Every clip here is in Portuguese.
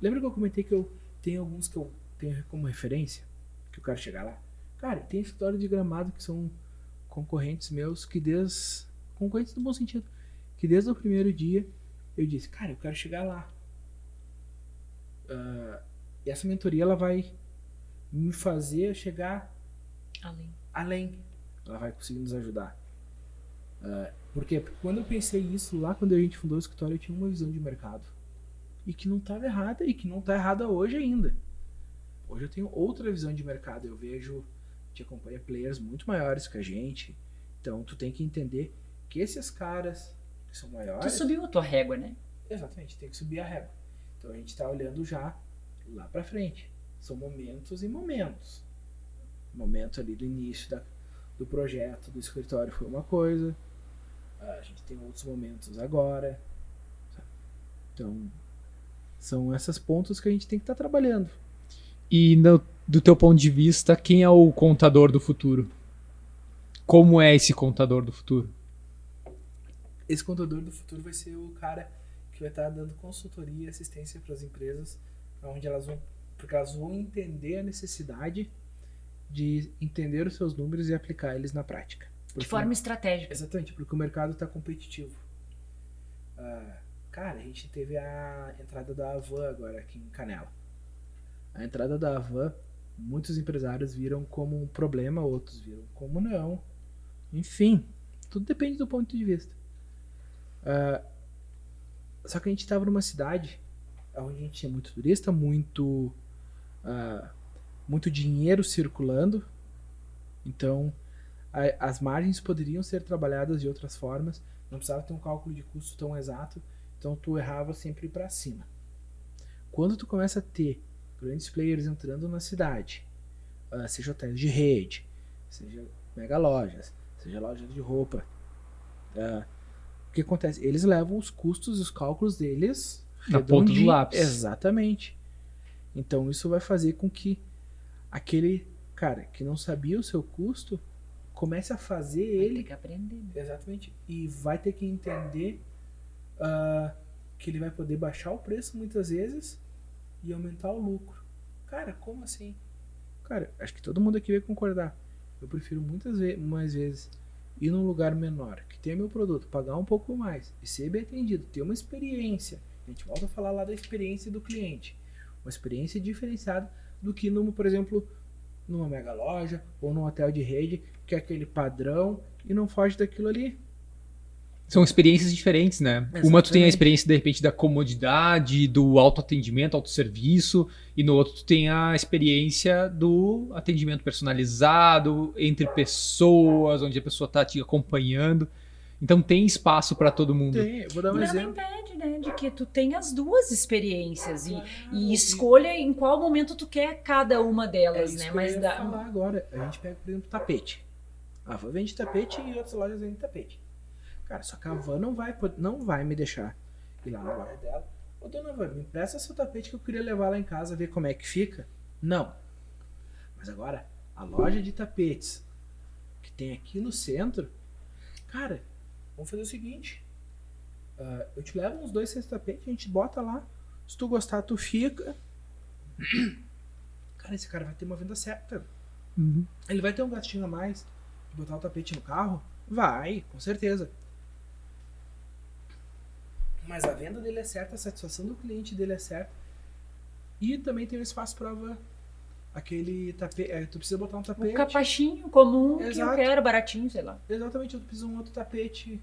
Lembra que eu comentei que eu tenho alguns que eu tenho como referência? Que eu quero chegar lá? Cara, tem escritório de Gramado que são concorrentes meus que concorrentes no bom sentido. Que desde o primeiro dia eu disse, cara, eu quero chegar lá. E essa mentoria ela vai me fazer chegar além. Ela vai conseguir nos ajudar. Por quê? Porque quando eu pensei isso, lá quando a gente fundou o escritório, eu tinha uma visão de mercado. E que não estava errada, e que não está errada hoje ainda. Hoje eu tenho outra visão de mercado. Eu vejo, te acompanha players muito maiores que a gente. Então tu tem que entender que esses caras que são maiores... Tu subiu a tua régua, né? Exatamente, tem que subir a régua. Então a gente está olhando já lá para frente. São momentos e momentos. O momento ali do início do projeto, do escritório foi uma coisa. A gente tem outros momentos agora. Sabe? Então, são esses pontos que a gente tem que estar trabalhando. E do teu ponto de vista, quem é o contador do futuro? Como é esse contador do futuro? Esse contador do futuro vai ser o cara que vai estar dando consultoria e assistência para as empresas, porque elas vão entender a necessidade de entender os seus números e aplicar eles na prática. De forma estratégica. Exatamente, porque o mercado está competitivo. Cara, a gente teve a entrada da Avan agora aqui em Canela. A entrada da Avan, muitos empresários viram como um problema, outros viram como não. Enfim, tudo depende do ponto de vista. Só que a gente estava numa cidade onde a gente tinha muito turista, muito dinheiro circulando. Então, as margens poderiam ser trabalhadas de outras formas. Não precisava ter um cálculo de custo tão exato. Então, tu errava sempre para cima. Quando tu começa a ter grandes players entrando na cidade, seja hotéis de rede, seja mega lojas, seja lojas de roupa, o que acontece? Eles levam os custos e os cálculos deles na ponta do lápis. Exatamente. Então isso vai fazer com que aquele cara que não sabia o seu custo comece a fazer Vai ele... ter que aprender. Exatamente. E vai ter que entender que ele vai poder baixar o preço muitas vezes e aumentar o lucro. Cara, como assim? Cara, acho que todo mundo aqui vai concordar. Eu prefiro mais vezes ir num lugar menor, que tenha meu produto, pagar um pouco mais e ser bem atendido, ter uma experiência. A gente volta a falar lá da experiência do cliente. Uma experiência diferenciada do que, por exemplo, numa mega loja ou num hotel de rede, que é aquele padrão e não foge daquilo ali. São experiências diferentes, né? Exatamente. Uma tu tem a experiência, de repente, da comodidade, do autoatendimento, autosserviço, e no outro tu tem a experiência do atendimento personalizado, entre pessoas, onde a pessoa tá te acompanhando. Então tem espaço para todo mundo. Tem, vou dar um Nada exemplo. impede, né, de que tu tenha as duas experiências e escolha em qual momento tu quer cada uma delas, né? Mas eu ia falar agora. A gente pega, por exemplo, tapete. A Van vende tapete e outras lojas vendem tapete. Cara, só que a Van não vai me deixar ir lá na loja dela. Ô, dona Van, me empresta seu tapete que eu queria levar lá em casa, ver como é que fica. Não. Mas agora, a loja de tapetes que tem aqui no centro, cara, vamos fazer o seguinte. Eu te levo uns 2 6 tapetes, a gente bota lá. Se tu gostar, tu fica. Cara, esse cara vai ter uma venda certa. Uhum. Ele vai ter um gastinho a mais de botar o tapete no carro? Vai, com certeza. Mas a venda dele é certa, a satisfação do cliente dele é certa. E também tem um espaço para aquele tapete. Tu precisa botar um tapete. Um capachinho comum. Exato. Que eu quero, baratinho, sei lá. Exatamente, eu preciso de um outro tapete.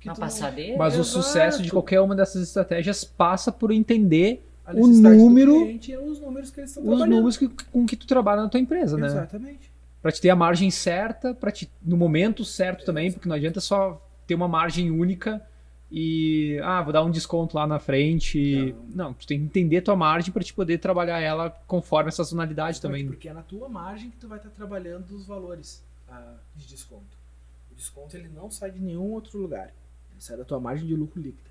Uma passadeira. Mas o sucesso de qualquer uma dessas estratégias passa por entender o necessidade do número, cliente e os números que eles estão os trabalhando. números com que tu trabalha na tua empresa, né? Exatamente. Para te ter a margem certa, no momento certo também, porque não adianta só ter uma margem única e vou dar um desconto lá na frente. Não, tu tem que entender tua margem para te poder trabalhar ela conforme a sazonalidade também. Porque é na tua margem que tu vai estar trabalhando os valores de desconto. O desconto ele não sai de nenhum outro lugar. Ele sai da tua margem de lucro líquida.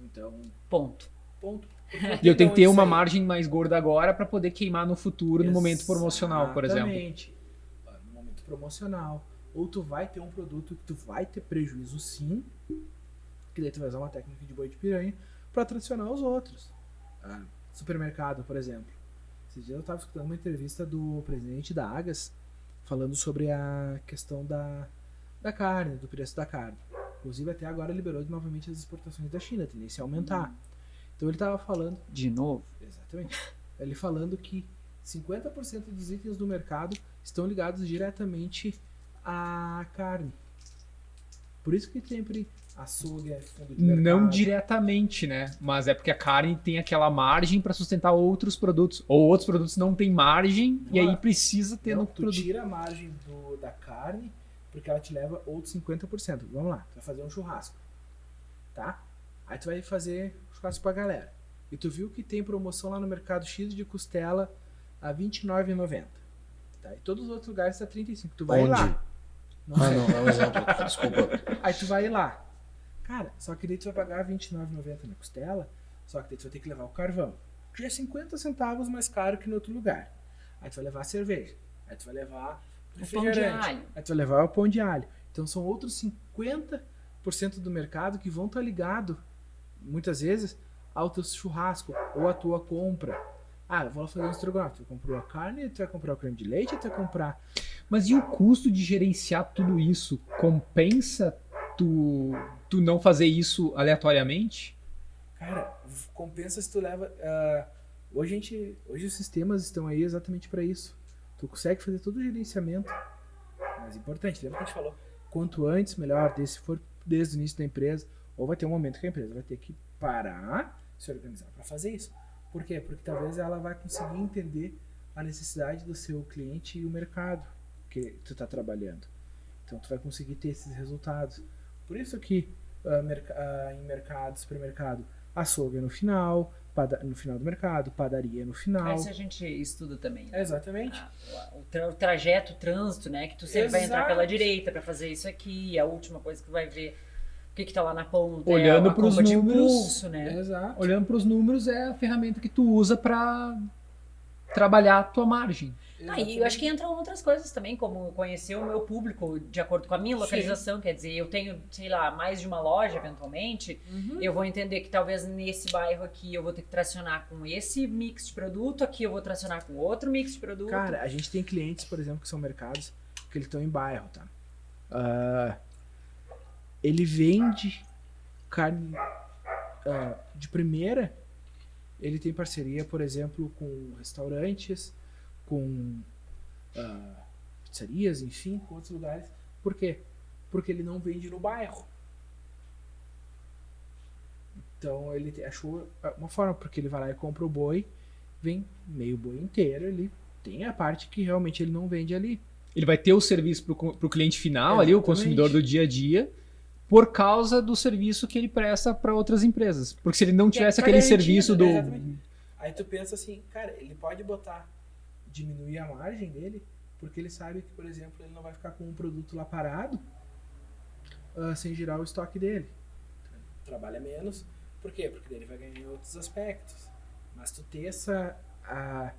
Então, ponto. E eu tenho que ter uma margem mais gorda agora para poder queimar no futuro, no momento promocional, por exemplo. Exatamente. No momento promocional. Ou tu vai ter um produto que tu vai ter prejuízo sim, que daí tu vai usar uma técnica de boi de piranha para tracionar os outros. supermercado, por exemplo. Esses dias eu estava escutando uma entrevista do presidente da Agas falando sobre a questão da carne, do preço da carne. Inclusive até agora liberou novamente as exportações da China, a tendência é aumentar. Então ele estava falando... De novo? Exatamente. Ele falando que 50% dos itens do mercado estão ligados diretamente à carne. Por isso que sempre açougue é fundo de mercado. Não diretamente, né? Mas é porque a carne tem aquela margem para sustentar outros produtos. Ou outros produtos não têm margem e aí precisa ter no Tu produto. tira a margem da carne porque ela te leva outros 50%. Vamos lá, tu vai fazer um churrasco, tá? Aí tu vai fazer churrasco pra galera. E tu viu que tem promoção lá no Mercado X de costela a R$ 29,90. Tá? E todos os outros lugares tá 35. Tu vai Onde? lá. Não sei. Não, é um exemplo. Desculpa. Aí tu vai lá. Cara, só que daí tu vai pagar R$ 29,90 na costela, só que daí tu vai ter que levar o carvão, que é 50 centavos mais caro que no outro lugar. Aí tu vai levar a cerveja. Aí tu vai levar O pão de alho. Aí tu vai levar o pão de alho. Então são outros 50% do mercado que vão estar ligado, muitas vezes, ao teu churrasco ou à tua compra. Ah, eu vou lá fazer um estrogonofe. Tu comprou a carne, tu vai comprar o creme de leite, tu vai comprar... Mas e o custo de gerenciar tudo isso? Compensa tu não fazer isso aleatoriamente? Cara, compensa se tu leva... hoje os sistemas estão aí exatamente para isso. Tu consegue fazer todo o gerenciamento. Mas importante, lembra que a gente falou? Quanto antes, melhor. Se for desde o início da empresa, ou vai ter um momento que a empresa vai ter que parar, se organizar para fazer isso. Por quê? Porque talvez ela vai conseguir entender a necessidade do seu cliente e o mercado que tu está trabalhando. Então tu vai conseguir ter esses resultados. Por isso que em mercado, supermercado, açougue é no final do mercado, padaria no final. Isso a gente estuda também. Né? Exatamente. O trajeto, o trânsito, né? Que tu sempre vai entrar Exato. pela direita para fazer isso aqui. A última coisa que tu vai ver o que tá lá na ponta. Olhando a pros compra de números, impulso, né? Exato. Olhando para os números, é a ferramenta que tu usa para trabalhar a tua margem. E eu acho que entram outras coisas também, como conhecer o meu público de acordo com a minha localização. Quer dizer, eu tenho, sei lá, mais de uma loja eventualmente. Eu vou entender que talvez nesse bairro aqui eu vou ter que tracionar com esse mix de produto, aqui eu vou tracionar com outro mix de produto. Cara, a gente tem clientes, por exemplo, que são mercados que eles estão em bairro, tá? Ele vende carne de primeira. Ele tem parceria, por exemplo, com restaurantes, com pizzarias, enfim, com outros lugares. Por quê? Porque ele não vende no bairro. Então ele achou uma forma, porque ele vai lá e compra o boi, vem meio boi inteiro, ele tem a parte que realmente ele não vende ali. Ele vai ter o serviço para o cliente final, ali, o Exatamente. consumidor do dia a dia, por causa do serviço que ele presta para outras empresas. Porque se ele não tivesse tá aquele garantido, serviço do... né? Exatamente. Aí tu pensa assim, cara, ele pode diminuir a margem dele, porque ele sabe que, por exemplo, ele não vai ficar com um produto lá parado sem girar o estoque dele. Então, ele trabalha menos. Por quê? Porque ele vai ganhar em outros aspectos. Mas tu ter a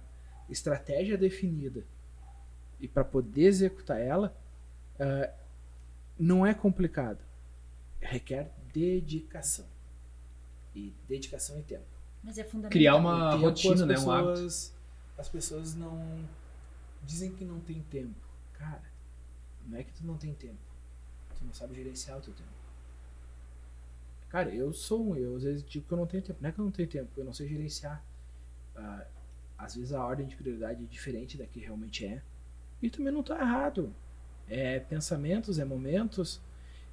estratégia definida e para poder executar ela, não é complicado. Requer dedicação. E dedicação e tempo. Mas é fundamental. Criar uma Tempo, rotina, né? Um hábito. As pessoas não dizem que não tem tempo. Cara, não é que tu não tem tempo. Tu não sabe gerenciar o teu tempo. Cara, eu às vezes digo que eu não tenho tempo. Não é que eu não tenho tempo, eu não sei gerenciar. Às vezes a ordem de prioridade é diferente da que realmente é. E também não tá errado. É pensamentos, é momentos.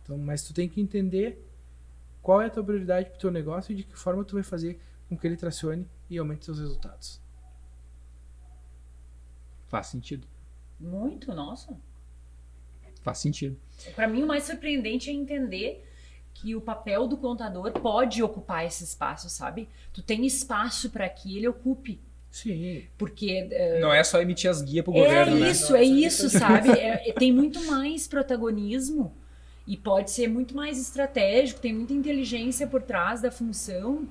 Então, mas tu tem que entender qual é a tua prioridade pro teu negócio e de que forma tu vai fazer com que ele tracione e aumente seus resultados. Faz sentido. Muito, nossa. Faz sentido. Para mim, o mais surpreendente é entender que o papel do contador pode ocupar esse espaço, sabe? Tu tem espaço para que ele ocupe. Sim. Porque Não é só emitir as guias pro governo, né? é isso, sabe? Tem muito mais protagonismo e pode ser muito mais estratégico, tem muita inteligência por trás da função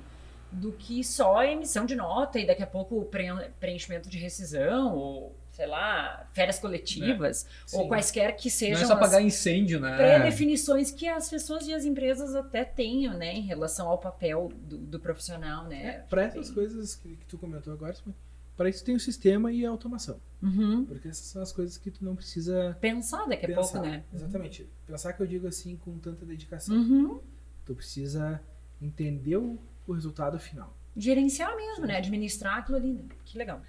do que só a emissão de nota e daqui a pouco o preenchimento de rescisão ou, sei lá, férias coletivas, ou Sim. quaisquer que Não sejam é só as apagar incêndio, né? pré-definições que as pessoas e as empresas até tenham, né, em relação ao papel do profissional, né? Para essas coisas que tu comentou agora, para isso tem o sistema e a automação. Uhum. Porque essas são as coisas que tu não precisa Pensar daqui a pensar. pouco, né? Exatamente. Pensar que eu digo assim com tanta dedicação. Uhum. Tu precisa entender o resultado final. Gerenciar mesmo, né? Administrar aquilo ali, né? Que legal.